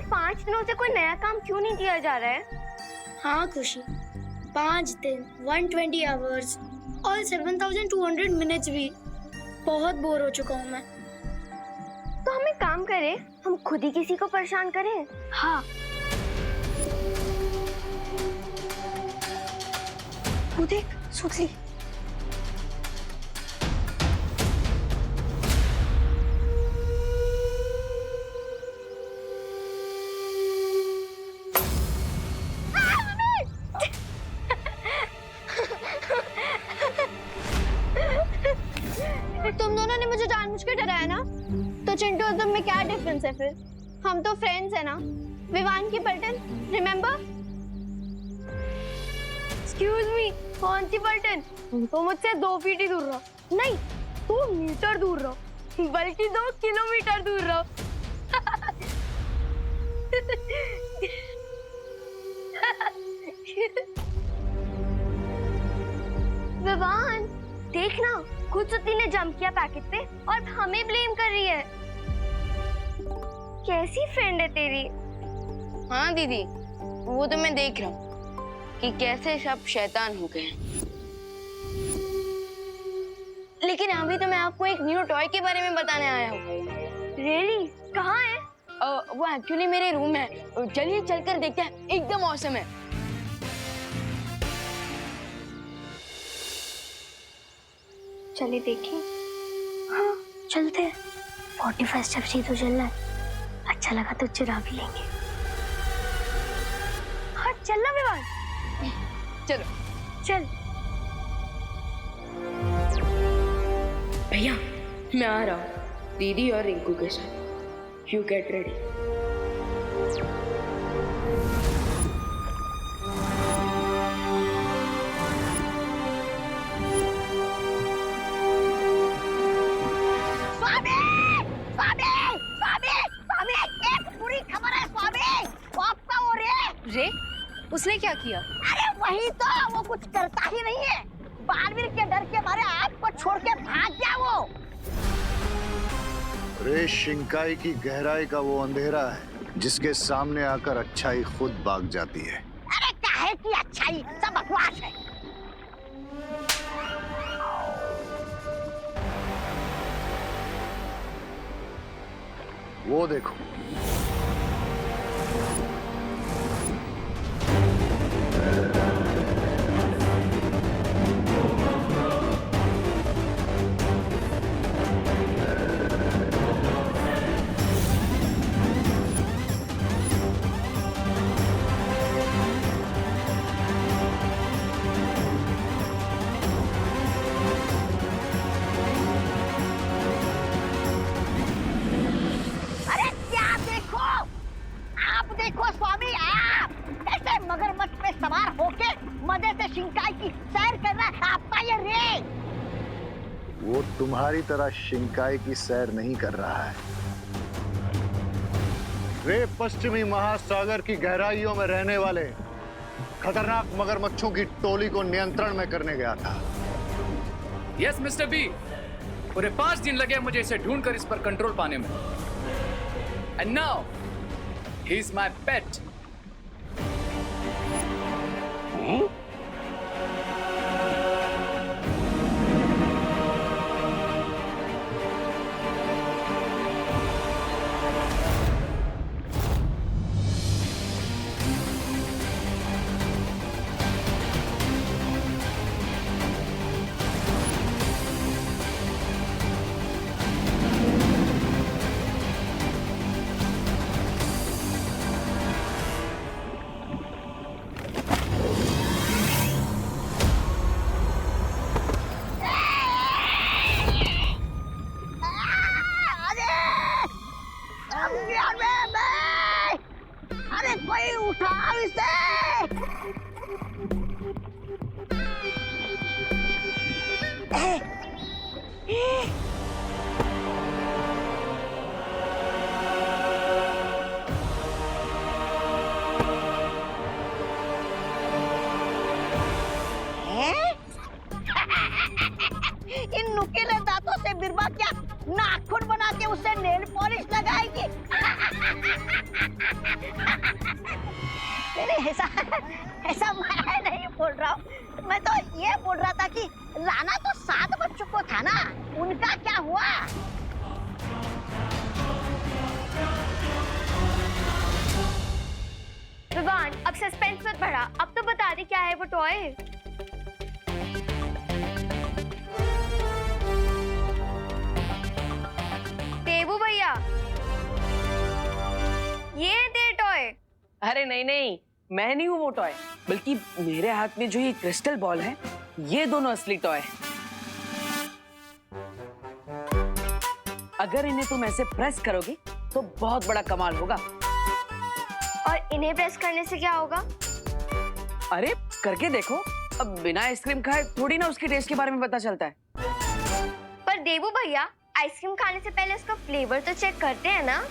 5 दिनों से कोई नया काम क्यों नहीं दिया जा रहा है? हाँ खुशी, 5 दिन 120 आवर्स और 7200 मिनट्स भी बहुत बोर हो चुका हूँ मैं। तो हम एक काम करें, हम खुद ही किसी को परेशान करें। हाँ, वो देख सुखली। तुम दोनों ने मुझे जानबूझ के डराया ना? तो चिंटू और तुम में क्या डिफरेंस है फिर? हम तो फ्रेंड्स है ना। विवान की पलटन, रिमेम्बर? एक्सक्यूज मी, कौन सी पलटन? तो मुझसे 2 फीट ही दूर रहो। नहीं, 2 मीटर दूर रहो, बल्कि 2 किलोमीटर दूर रहो। विवान, देखना, खुद सुती ने जंप किया पैकेट पे और हमें ब्लेम कर रही है। कैसी फ्रेंड है तेरी? हाँ दीदी, वो तो मैं देख रहा हूँ कि कैसे सब शैतान हो गए हैं। लेकिन अभी तो मैं आपको एक न्यू टॉय के बारे में बताने आया हूँ। रियली? कहाँ है? वो एक्चुअली मेरे रूम में है। चलिए चलकर देखते हैं, एकदम ऑसम है। चलिए देखें। हाँ चलते हैं। 45 स्टेप्स ही तो चलना है। अच्छा लगा तो चुरा भी लेंगे। हाँ चलना विवान। चलो चल। भैया, मैं आ रहा हूँ दीदी और रिंकू के साथ। You get ready. रे, उसने क्या किया? अरे वही तो, वो कुछ करता ही नहीं है। बालवीर के डर के मारे आपको छोड़ के भाग गया वो। रे शिंकाई की गहराई का वो अंधेरा है जिसके सामने आकर अच्छाई खुद भाग जाती है। अरे काहे की अच्छाई, सब बकवास है। वो देखो, स्वामी, आप कैसे मगरमच्छ पे सवार होके मजे से शिंकाई की सैर कर रहा है आपका ये रे? वो तुम्हारी तरह शिंकाई की सैर नहीं कर रहा है। रे पश्चिमी महासागर की गहराइयों में रहने वाले खतरनाक मगरमच्छों की टोली को नियंत्रण में करने गया था। यस मिस्टर बी, पूरे 5 दिन लगे मुझे इसे ढूंढकर इस पर कंट्रोल पाने में। And now he is my पेट। अरे कोई उठाओ इसे। इन नुकीले दांतों से बिरबा क्या नाखून बना के उसे नेल पॉलिश लगाएगी? ऐसा ऐसा मैं नहीं बोल रहा हूँ, मैं तो ये बोल रहा था कि लाना तो 7 बच्चों को था ना, उनका क्या हुआ? विवान, अब सस्पेंस मत बढ़ा, अब तो बता दे क्या है वो टॉय। देवू भैया, ये है तेरे टॉय। अरे नहीं नहीं, मैं नहीं हूँ वो टॉय, बल्कि मेरे हाथ में जो ये क्रिस्टल बॉल है, ये दोनों असली टॉय है। अगर इन्हें तुम ऐसे प्रेस करोगे तो बहुत बड़ा कमाल होगा। और इन्हें प्रेस करने से क्या होगा? अरे करके देखो, अब बिना आइसक्रीम खाए थोड़ी ना उसके टेस्ट के बारे में पता चलता है। पर देवू भैया, आइसक्रीम खाने से पहले उसका फ्लेवर तो चेक करते हैं ना।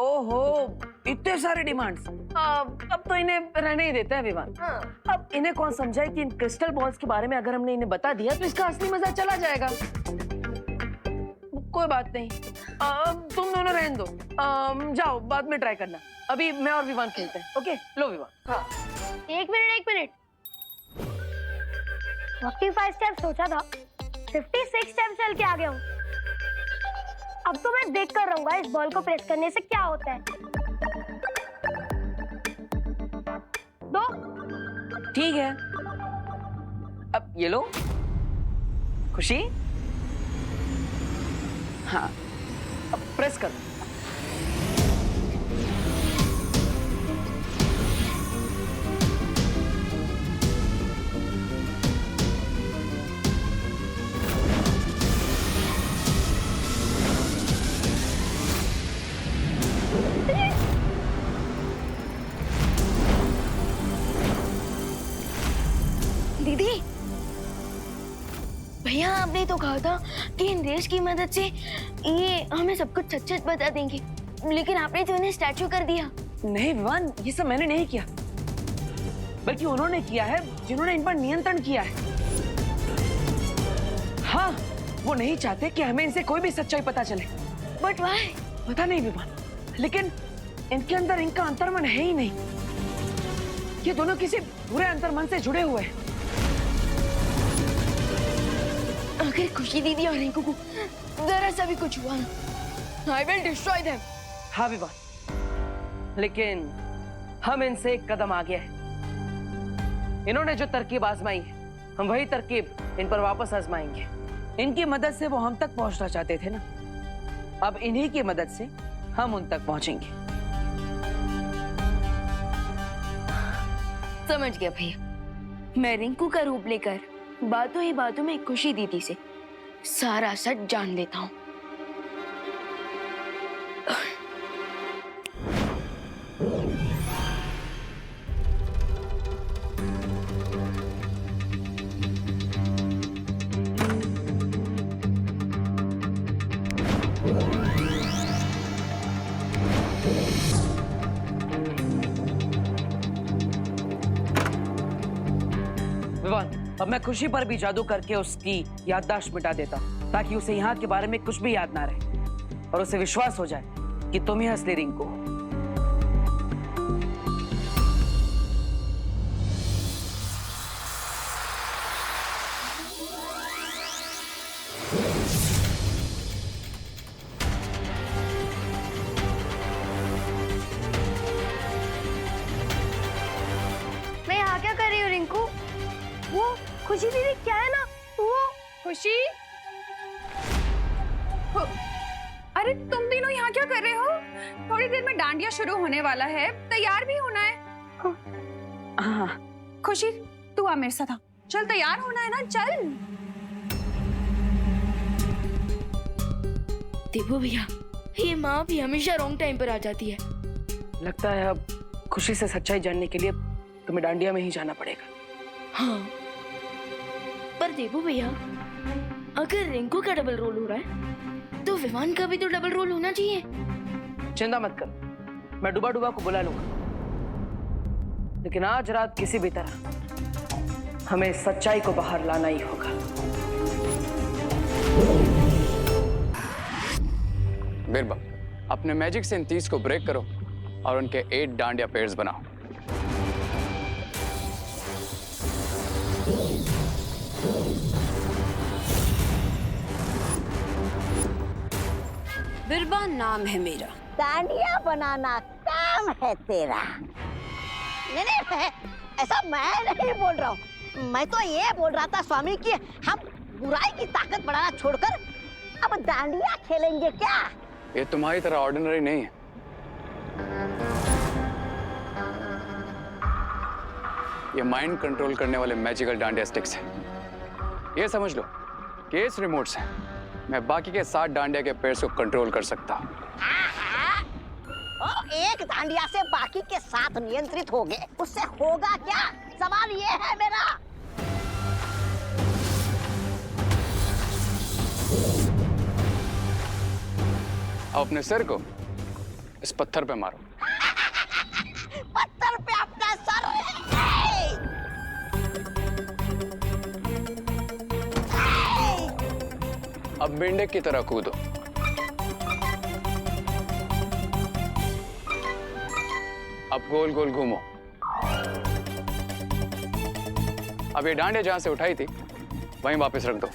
ओहो, इतने सारे डिमांड्स। अब तो इन्हें रहने ही देते हैं विवान। अब इन्हें कौन समझाए कि इन क्रिस्टल बॉल्स के बारे में अगर हमने इन्हें बता दिया तो इसका असली मजा चला जाएगा। कोई बात नहीं, तुम दोनों रहने दो, जाओ बाद में ट्राई करना। अभी मैं और विवान खेलते हैं। ओके, लो विवान। हाँ। एक मिनट। 45 स्टेप सोचा था, 56 स्टेप चल के आ गया हूँ। अब तो मैं देख कर रहूंगा इस बॉल को प्रेस करने से क्या होता है। दो। ठीक है, अब ये लो खुशी। हाँ, अब प्रेस कर। दीदी, भैया आपने तो कहा था कि इन रेस की मदद से ये हमें सब कुछ सच बता देंगे, लेकिन आपने तो इन्हें स्टैचू कर दिया। नहीं विवान, ये सब मैंने नहीं किया, बल्कि उन्होंने किया है जिन्होंने इन पर नियंत्रण किया है। हाँ, वो नहीं चाहते कि हमें इनसे कोई भी सच्चाई पता चले। But why? पता नहीं विवान, लेकिन इनके अंदर इनका अंतर्मन है ही नहीं। ये दोनों किसी बुरे अंतर्मन से जुड़े हुए हैं। अगर खुशी दीदी और रिंकू को जरा सा भी कुछ हुआ ना, I will destroy them। हाँ विवान, लेकिन हम इनसे एक कदम आगे हैं। इन्होंने जो तरकीब आजमाई है, हम वही तरकीब इन पर वापस आजमाएंगे। इनकी मदद से वो हम तक पहुंचना चाहते थे ना, अब इन्हीं की मदद से हम उन तक पहुंचेंगे। समझ गया भैया, मैं रिंकू का रूप लेकर बातों ही बातों में खुशी दीदी से सारा सच जान लेता हूँ। विवान, अब मैं खुशी पर भी जादू करके उसकी याददाश्त मिटा देता हूँ, ताकि उसे यहाँ के बारे में कुछ भी याद ना रहे और उसे विश्वास हो जाए कि तुम ही असली रिंकू हो। मैं यहाँ क्या कर रही हूँ रिंकू? वो खुशी दीदी क्या है ना, वो खुशी, अरे तुम तीनों यहाँ क्या कर रहे हो? थोड़ी देर में डांडिया शुरू होने वाला है, तैयार भी होना है। हाँ। खुशी, तू आ मेरे साथ आ। चल, तैयार होना है ना, चल। देखो भैया, ये माँ भी हमेशा रॉन्ग टाइम पर आ जाती है। लगता है अब खुशी से सच्चाई जानने के लिए तुम्हें डांडिया में ही जाना पड़ेगा। हाँ, पर देखो भैया, अगर रिंकू का डबल रोल हो रहा है तो विवान का भी तो डबल रोल होना चाहिए। चिंता मत कर, मैं डुबा डुबा को बुला लूंगा, लेकिन आज रात किसी भी तरह हमें सच्चाई को बाहर लाना ही होगा। बिरबा, अपने मैजिक से इन 30 को ब्रेक करो और उनके 8 डांडिया पेयर्स बनाओ। बिरबा नाम है मेरा। डांडिया बनाना काम है तेरा। नहीं नहीं, ऐसा मैं नहीं बोल रहा हूँ। मैं तो ये बोल रहा था स्वामी कि हम बुराई की ताकत बढ़ाना छोड़कर अब डांडिया खेलेंगे क्या? ये तुम्हारी तरह ऑर्डिनरी नहीं है। ये माइंड कंट्रोल करने वाले मैजिकल डांडिया स्टिक्स हैं। ये समझ लो कि इस रिमोट से मैं बाकी के 7 डांडिया के पेयर्स को कंट्रोल कर सकता हूँ। एक डांडिया से बाकी के 7 नियंत्रित हो गए, उससे होगा क्या? सवाल ये है मेरा। अब अपने सिर को इस पत्थर पे मारो। पत्थर पे अपना सर। अब मेंढक की तरह कूदो। अब गोल गोल घूमो। अब ये डांडिया जहां से उठाई थी वहीं वापस रख दो।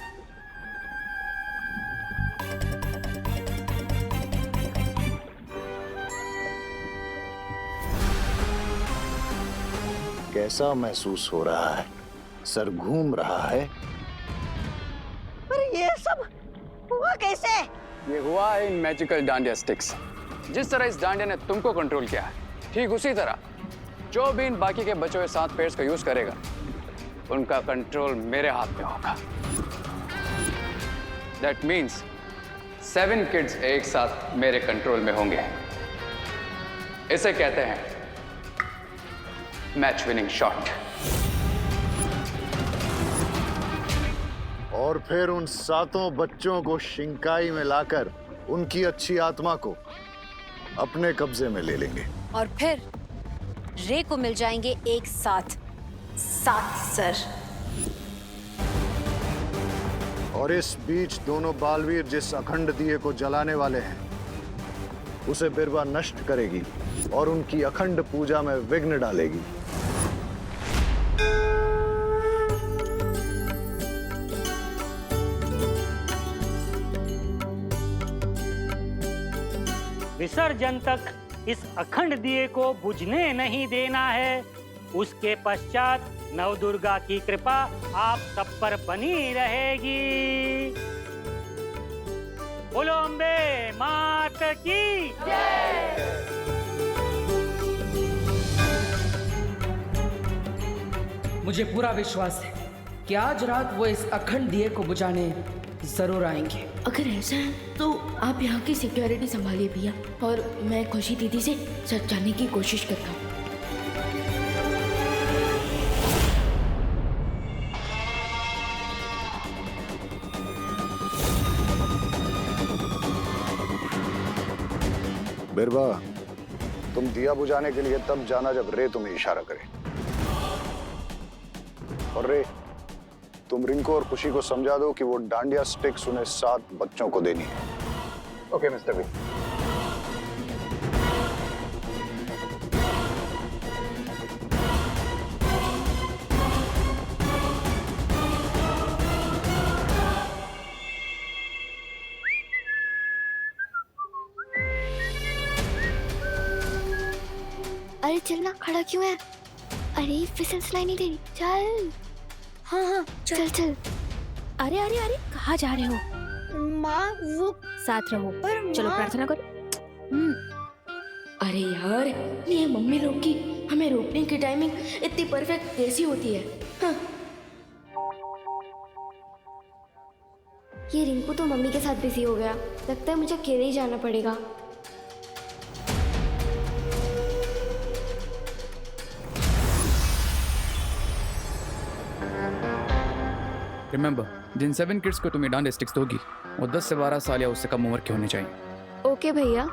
कैसा महसूस हो रहा है? सर घूम रहा है? पर ये सब हुआ कैसे? ये हुआ है इन मैजिकल डांडिया स्टिक्स। जिस तरह इस डांडिया ने तुमको कंट्रोल किया है, ठीक उसी तरह जो भी इन बाकी के बचे हुए 7 पेयर्स का यूज करेगा, उनका कंट्रोल मेरे हाथ में होगा। दैट मीन्स 7 किड्स एक साथ मेरे कंट्रोल में होंगे। इसे कहते हैं मैच विनिंग शॉट। और फिर उन 7 बच्चों को शिंकाई में लाकर उनकी अच्छी आत्मा को अपने कब्जे में ले लेंगे। और फिर रे को मिल जाएंगे एक साथ 7 सर। और इस बीच दोनों बालवीर जिस अखंड दिए को जलाने वाले हैं, उसे बिरबा नष्ट करेगी और उनकी अखंड पूजा में विघ्न डालेगी। विसर्जन तक इस अखंड दिए को बुझने नहीं देना है। उसके पश्चात नवदुर्गा की कृपा आप सब पर बनी रहेगी। बोलो अम्बे मात की जय। मुझे पूरा विश्वास है कि आज रात वो इस अखंड दिए को बुझाने जरूर आएंगे। अगर ऐसा है तो आप यहाँ की सिक्योरिटी संभालिए भैया, और मैं खुशी दीदी से सच जानने की कोशिश करता हूँ। बिरबा, तुम दिया बुझाने के लिए तब जाना जब रे तुम्हें इशारा करे। और रे, तुम रिंकू और खुशी को समझा दो कि वो डांडिया स्टिक्स उन्हें 7 बच्चों को देनी है। Okay mister B. अरे चलना, खड़ा क्यों है? अरे फिसल सुनाई नहीं दे रही, चल। हाँ हाँ चल चल। अरे अरे अरे कहाँ जा रहे हो? माँ वो साथ रहो। पर चलो माँ- प्रार्थना करो। अरे यार, ये मम्मी लोग की हमें रोकने की टाइमिंग इतनी परफेक्ट कैसी होती है? हाँ। ये रिंकू तो मम्मी के साथ बिजी हो गया, लगता है मुझे अकेले ही जाना पड़ेगा। रिमेंबर, जिन 7 किड्स को तुम्हें डांडिया स्टिक्स दोगी वो 10 से 12 साल या उससे कम उम्र के होने चाहिए। ओके भैया।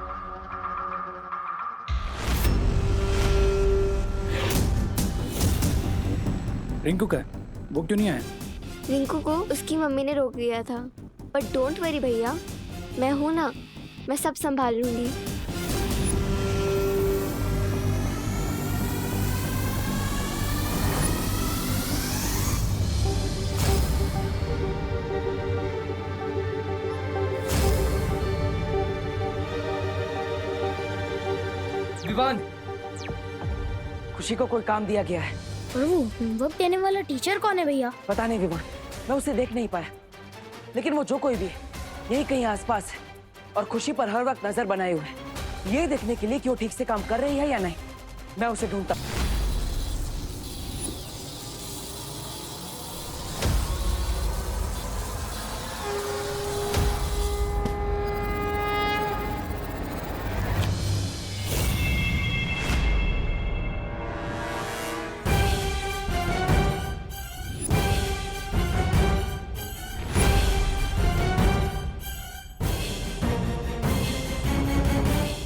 रिंकू का वो क्यों नहीं आया? रिंकू को उसकी मम्मी ने रोक दिया था, बट डोंट वरी भैया, मैं हूं ना, मैं सब संभाल लूंगी। विवान, खुशी को कोई काम दिया गया है। और वो होमवर्क देने वाला टीचर कौन है भैया? पता नहीं विवान, मैं उसे देख नहीं पाया, लेकिन वो जो कोई भी है यही कहीं आसपास है और खुशी पर हर वक्त नजर बनाए हुए है, ये देखने के लिए कि वो ठीक से काम कर रही है या नहीं। मैं उसे ढूंढता।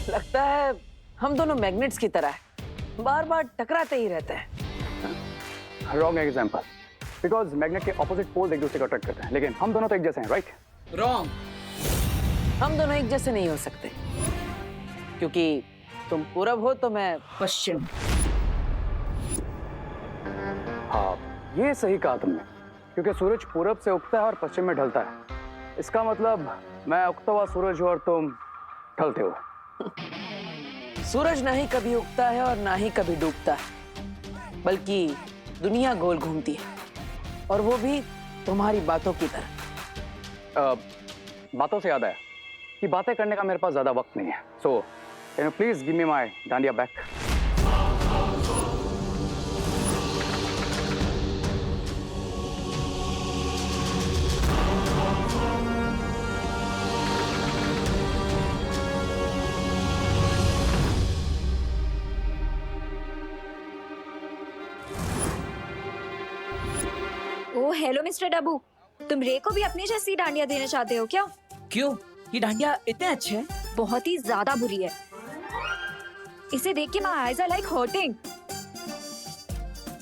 लगता है हम दोनों मैग्नेट्स की तरह है, बार बार टकराते ही रहते हैं। रॉन्ग एग्जाम्पल, बिकॉज मैग्नेट के ऑपोजिट पोल्स एक दूसरे को अट्रैक्ट करते हैं, लेकिन हम दोनों तो एक जैसे हैं, राइट? रॉन्ग, हम दोनों एक जैसे नहीं हो सकते, क्योंकि तुम पूरब हो तो मैं पश्चिम। हाँ, ये सही कहा तुमने, क्योंकि सूरज पूरब से उगता है और पश्चिम में ढलता है। इसका मतलब मैं उगता हुआ सूरज हूँ और तुम ढलते हो। सूरज ना ही कभी उगता है और ना ही कभी डूबता है, बल्कि दुनिया गोल घूमती है, और वो भी तुम्हारी बातों की तरह। बातों से याद आया कि बातें करने का मेरे पास ज्यादा वक्त नहीं है, so can you please give me my dandiya back? Oh hello mister Dabbu, तुम रे को भी अपनी जैसी डांडिया देना चाहते हो क्या? क्यों? ये डांडिया इतने अच्छे हैं? बहुत ही ज्यादा बुरी है। इसे देख के my eyes are like hurting.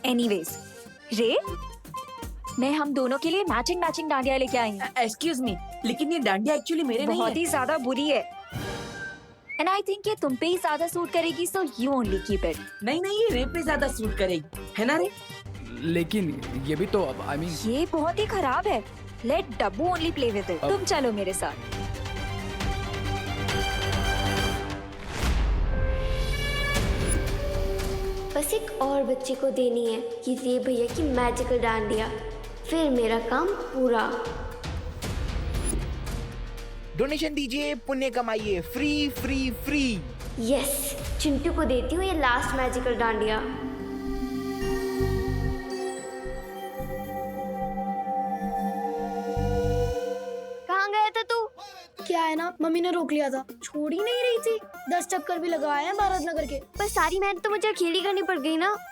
Anyways, रे, मैं हम दोनों के लिए मैचिंग डांडिया लेके आई हूँ। एक्सक्यूज मी, लेकिन ये डांडिया एक्चुअली मेरे नहीं बहुत है। ही ज्यादा बुरी है, एंड आई थिंक ये तुम पे ही ज्यादा सूट करेगी, so you only keep it. नहीं, ये रे पे ज्यादा सूट करेगी, है ना रे? लेकिन ये भी तो अब आई मीन ये बहुत ही खराब है। Let Dabbu only play with it. तुम चलो मेरे साथ। बस एक और बच्चे को देनी है कि ये भैया की मैजिकल डांडिया, फिर मेरा काम पूरा। डोनेशन दीजिए, पुण्य कमाइए, free free free. Yes, Chintu को देती हूँ ये लास्ट मैजिकल डांडिया। कहाँ गया था तू? क्या है ना, मम्मी ने रोक लिया था, छोड़ ही नहीं रही थी। 10 चक्कर भी लगाए हैं भारत नगर के। पर सारी मेहनत तो मुझे अकेली करनी पड़ गई ना।